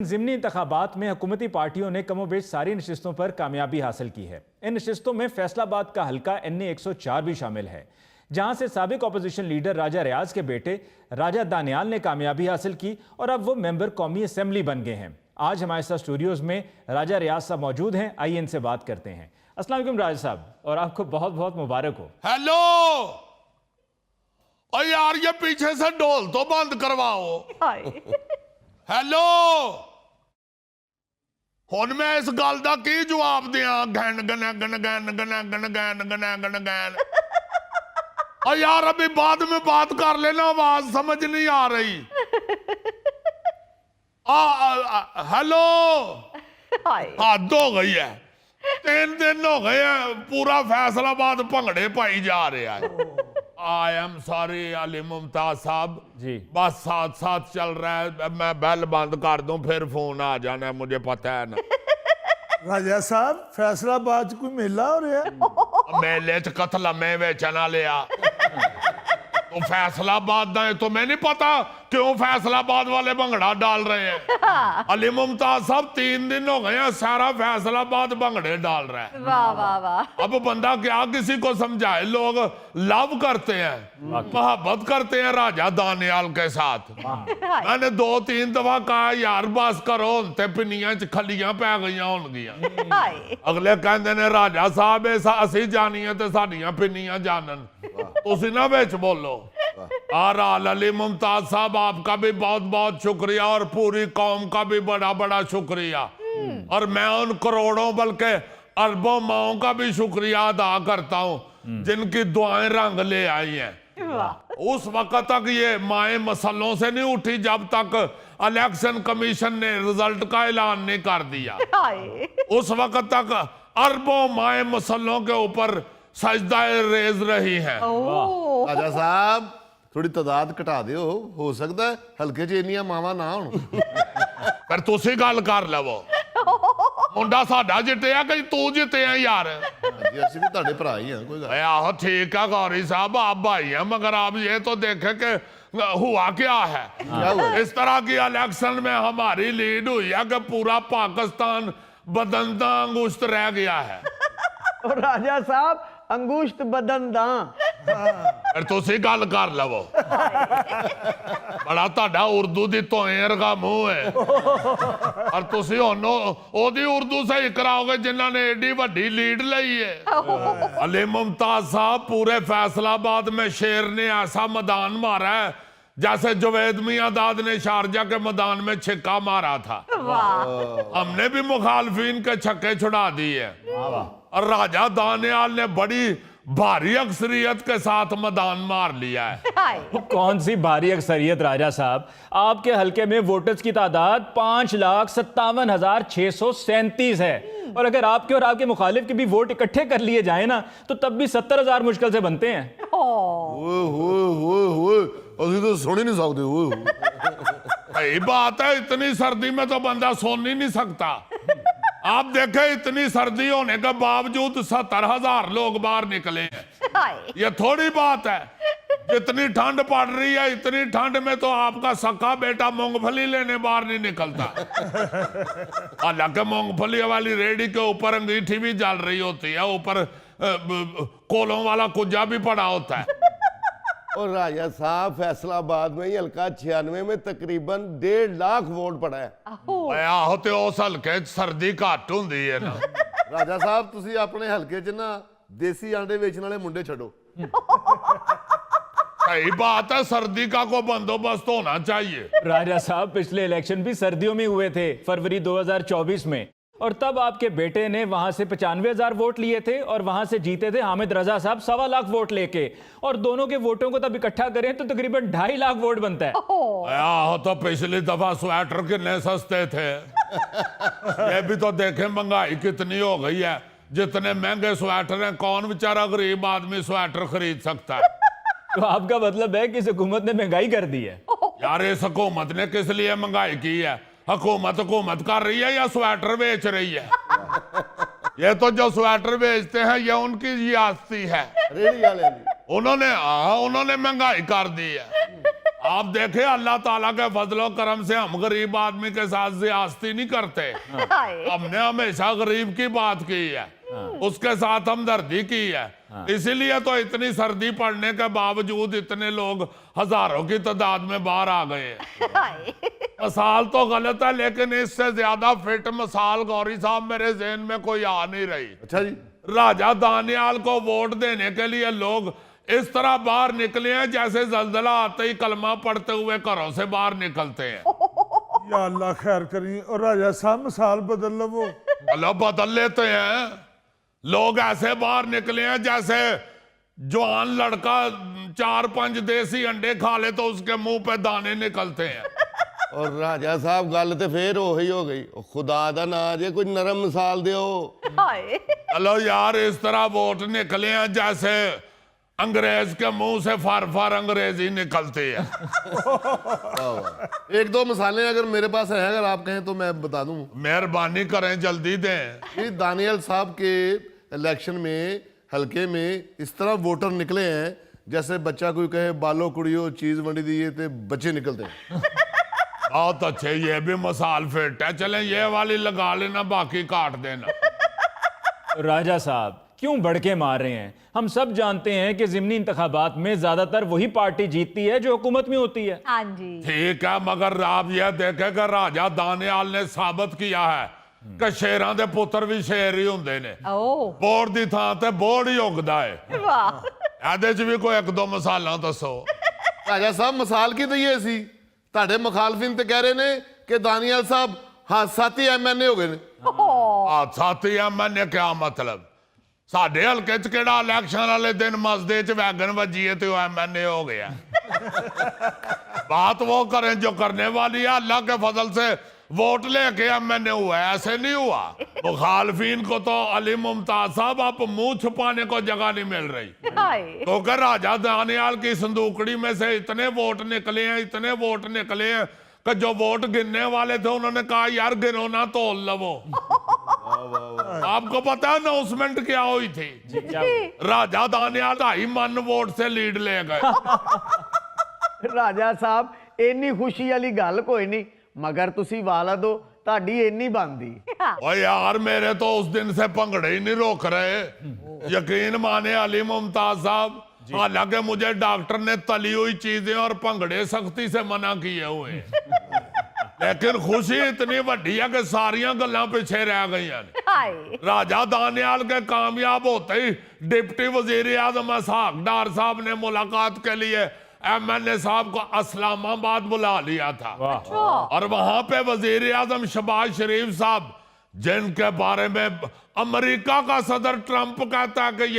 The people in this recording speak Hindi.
ज़िमनी इंतखाबात में हुकूमती पार्टियों ने कमोबेश सारी नशिस्तों पर कामयाबी हासिल की है। इन नशिस्तों में फैसलाबाद का हल्का NA 104 भी शामिल है, जहां से साबिक अपोजिशन लीडर राजा रियाज के बेटे राजा दानियाल ने कामयाबी हासिल की और अब वो मेंबर कौमी असेंबली बन गए हैं। आज हमारे साथ स्टूडियोज़ में राजा रियाज साहब मौजूद हैं। आइए इनसे बात करते हैं। अस्सलाम वालेकुम राजा साहब, और आपको बहुत बहुत मुबारक हो। हेलो, और यार ये पीछे से ढोल तो बंद करवाओ। हेलो, हुन मैं इस गल दा की जवाब दिया? Gun gun gun gun gun gun gun gun gun gun. और यार अभी बाद में बात कर लेना, आवाज समझ नहीं आ रही। हेलो, हद हो गई है। 3 दिन हो गए हैं, पूरा फैसलाबाद भंगड़े पाई जा रहा है। I am sorry Ali Mumtaz साहब जी, बस साथ साथ चल रहा है। मैं बेल बंद कर दूं फिर फोन आ जाना है, मुझे पता है ना। राजा साहब, फैसलाबाद कोई मेला हो रहा है? मेले च कतल मैं बेचना लिया तो फैसलाबाद दा तो मैं नहीं पता क्यों फैसलाबाद वाले भंगड़ा डाल रहे हैं। अली मुमताज साहब 3 दिन हो गए हैं, सारा फैसलाबाद भंगड़े डाल रहा है। वाह वाह वाह। अब बंदा क्या किसी को समझाए? लोग लव करते हैं, मोहब्बत करते हैं राजा दानियाल के साथ। मैंने 2-3 दफा कहा यार बस करो, ते पिनियां च खलियां पै गई होणगियां। अगले कहते ने राजा साहब असी जानिए ते साडियां पिनियां जानन, तुसी ना विच बोलो। आराल अली मुमताज साहब आपका भी बहुत बहुत शुक्रिया और पूरी कौम का भी बड़ा बड़ा शुक्रिया, और मैं उन करोड़ों बल्कि अरबों माओं का भी शुक्रिया अदा करता हूं जिनकी दुआएं रंग ले आई हैं। उस वक्त तक ये माएं मसलों से नहीं उठी जब तक इलेक्शन कमीशन ने रिजल्ट का ऐलान नहीं कर दिया। उस वक्त तक अरबों माएं मसलों के ऊपर सजदा रेज रही हैं। राजा साहब, थोड़ी तादाद घटा दियो, हो सकता है हल्के च इन्नियां मावां ना होण। पर तुसी गल कर लवो, मुंडा साडा जितया कि तू जितया यार। जी, ਅਸੀਂ भी ਤੁਹਾਡੇ ਭਰਾ ही हैं, कोई गल। आहो ठीक है गौरी साहब, आप भाई हैं, मगर आप ये तो देखे कि हुआ क्या है। क्या हुआ? इस तरह की इलेक्शन में हमारी लीड हुई है कि पूरा पाकिस्तान बदनता अंगुश्त रह गया है। और राजा साहब अंगुश्त बदनदा। फिर तुसी गल कर लवो। बड़ा ताड़ा उर्दू दी तोएं वर्गा मुंह है, और तुसी हुण ओदी उर्दू सही कराओगे जिन्हां ने एडी वड्डी लीड लई है। अली मुमताज साहब, पूरे फैसलाबाद में शेर ने ऐसा मैदान मारा है जैसे जुवैद मियां दाद ने शारजा के मैदान में छिक्का मारा था। हमने भी मुखालफिन के छक्के छुड़ा दिए, और राजा दानियाल ने बड़ी भारी अक्सरियत के साथ मैदान मार लिया है। कौन सी भारी अक्सरियत राजा साहब, आपके हल्के में वोटर्स की तादाद 5,57,637 है, और अगर आपके और आपके मुखालिफ के भी वोट इकट्ठे कर लिए जाए ना तो तब भी 70,000 मुश्किल से बनते हैं। ਅਸੀਂ तो सुन ही नहीं सकते। सही बात है, इतनी सर्दी में तो बंदा सोन ही नहीं सकता। आप देखें इतनी सर्दी होने के बावजूद 70,000 लोग बाहर निकले हैं। ये थोड़ी बात है, जितनी ठंड पड़ रही है इतनी ठंड में तो आपका सका बेटा मूंगफली लेने बाहर नहीं निकलता। हालांकि मूंगफली वाली रेडी के ऊपर अंगीठी भी जल रही होती है, ऊपर कोलों वाला कुजा भी पड़ा होता है। और राजा साहब, फैसलाबाद में ही हल्का 96 में तकरीबन 1.5 लाख वोट पड़ा है। आहो ते उस हल्के सर्दी घट हुंदी है ना। राजा साहब, ਤੁਸੀਂ ਆਪਣੇ ਹਲਕੇ 'ਚ ਨਾ देसी आंडे ਵੇਚਣ वाले मुंडे ਛੱਡੋ। सही बात है, सर्दी का कोई बंदोबस्त होना चाहिए। राजा साहब, पिछले इलेक्शन भी सर्दियों में हुए थे, फरवरी 2024 में, और तब आपके बेटे ने वहां से 95,000 वोट लिए थे और वहां से जीते थे हामिद रजा साहब 1.25 लाख वोट लेके, और दोनों के वोटों को तब इकट्ठा करें तो तकरीबन 2.5 लाख वोट बनता है। आहो तो पिछली दफा स्वेटर कितने सस्ते थे। ये भी तो देखें महंगाई कितनी हो गई है। जितने महंगे स्वेटर हैं, कौन बेचारा गरीब आदमी स्वेटर खरीद सकता है? तो आपका मतलब है कि इस हुकूमत ने महंगाई कर दी है? यार इस हुकूमत ने किस लिए महंगाई की है? हुकूमत कर रही है या स्वेटर बेच रही है? ये तो जो स्वेटर बेचते हैं ये उनकी जियादती है। रेडी वाले उन्होंने महंगाई कर दी है। आप देखे अल्लाह ताला के फजलो करम से हम गरीब आदमी के साथ ज्यादती नहीं करते। हमने हमेशा गरीब की बात की है, उसके साथ हमदर्दी की है। इसीलिए तो इतनी सर्दी पड़ने के बावजूद इतने लोग हजारों की तादाद में बाहर आ गए हैं। मिसाल तो गलत है, लेकिन इससे ज्यादा फिट मिसाल गौरी साहब मेरे जहन में कोई आ नहीं रही। अच्छा जी, राजा दानियाल को वोट देने के लिए लोग इस तरह बाहर निकले हैं जैसे जल्जला आते ही कलमा पढ़ते हुए घरों से बाहर निकलते हैं। या अल्लाह खैर करी। और राजा साहब मिसाल बदल लो वो। अल्लाह बदल लेते हैं। लोग ऐसे बाहर निकले हैं जैसे जवान लड़का 4-5 देसी अंडे खा ले तो उसके मुंह पे दाने निकलते हैं। और राजा साहब गल तो फिर ओही हो गई, खुदा दा ना जे कोई नरम मिसाल दियो। चलो यार, इस तरह वोट निकले हैं जैसे अंग्रेज के मुंह से फार अंग्रेजी निकलती है। एक दो मिसालें अगर मेरे पास है, अगर आप कहें तो मैं बता दूं। मेहरबानी करें, जल्दी दें। ये दानियल साहब के इलेक्शन में हल्के में इस तरह वोटर निकले हैं जैसे बच्चा कोई कहे बालो कुड़ियो चीज वंडी दिए थे बच्चे निकलते हैं। बहुत अच्छे, ये भी मिसाल फिट है। चलें ये वाली लगा लेना, बाकी काट देना। राजा साहब क्यों भड़के मार रहे हैं? हम सब जानते हैं कि ज़िमनी इंतखाबात में ज्यादातर वही पार्टी जीतती है जो हुकूमत में होती है। हाँ जी, ठीक है, मगर आप यह देखे कि राजा दानियाल ने साबित किया है कि शेरां दे पुत्र भी शेर ही हुंदे ने। ओ बोर्ड दी थां ते बोर्ड ही उगदा है। वाह, ਇਹਦੇ ਚ ਵੀ ਕੋਈ ਇੱਕ ਦੋ ਮਿਸਾਲਾਂ ਦੱਸੋ। राजा साहब मिसाल की दईए सी ਤੁਹਾਡੇ ਮੁਖਾਲਫਿਨ ਤੇ ਕਹਿ ਰਹੇ ਨੇ ਕਿ ਦਾਨੀयल साहब ਹਾਦਸਾਤੀ ਐਮਐਨਏ ਹੋ ਗਏ ਨੇ। ਆ ਸਾਥੀ ਐਮਐਨਏ ਕਿਆ ਮਤਲਬ? ਸਾਡੇ ਹਲਕੇ ਚ ਕਿਹੜਾ ਇਲੈਕਸ਼ਨ ਵਾਲੇ ਦਿਨ ਮਸਦੇ ਚ ਵੈਗਨ ਵੱਜੀ ਹੈ ਤੇ ਉਹ ਐਮਐਨਏ ਹੋ ਗਿਆ। बात वो करें जो करने वाली है। अल्लाह के फजल से वोट लेके एमएनए हुआ है, ऐसे नहीं हुआ। मुखालफिन को तो अली मुमताज साहब आप मुंह छुपाने को जगह नहीं मिल रही। हाय, क्योंकि राजा दानियाल की संदूकड़ी में से इतने वोट निकले हैं, इतने वोट निकले हैं कि जो वोट गिनने वाले थे उन्होंने कहा यार गिनो ना तोल लवो। आपको पता है अनाउंसमेंट क्या हुई थी? राजा दानियाल 2.5 मन वोट से लीड ले गए। ਰਾਜਾ ਸਾਹਿਬ ਇੰਨੀ ਖੁਸ਼ੀ ਵਾਲੀ ਗੱਲ ਕੋਈ ਨਹੀਂ, ਮਗਰ ਤੁਸੀਂ ਵਾਲਦ ਹੋ, ਤੁਹਾਡੀ ਇੰਨੀ ਬਣਦੀ। ओ यार मेरे तो उस दिन से भंगड़े ही नहीं रोक रहे। यकीन माने अली मुमताज साहब, हालांकि मुझे डॉक्टर ने तली हुई चीजें और भंगड़े सख्ती से मना किए हुए, लेकिन खुशी इतनी वड्डी है कि सारियां गल्लां पीछे रह गई हैं। हाय, राजा दानियाल के कामयाब होते ही डिप्टी वजीर आजम इसहाक डार साहब ने मुलाकात के लिए एमएनए साहब को इस्लामाबाद बुला लिया था। और वहां पे वजीर आजम शहबाज शरीफ साहब, जिनके बारे में अमेरिका का सदर ट्रंप कहता है कि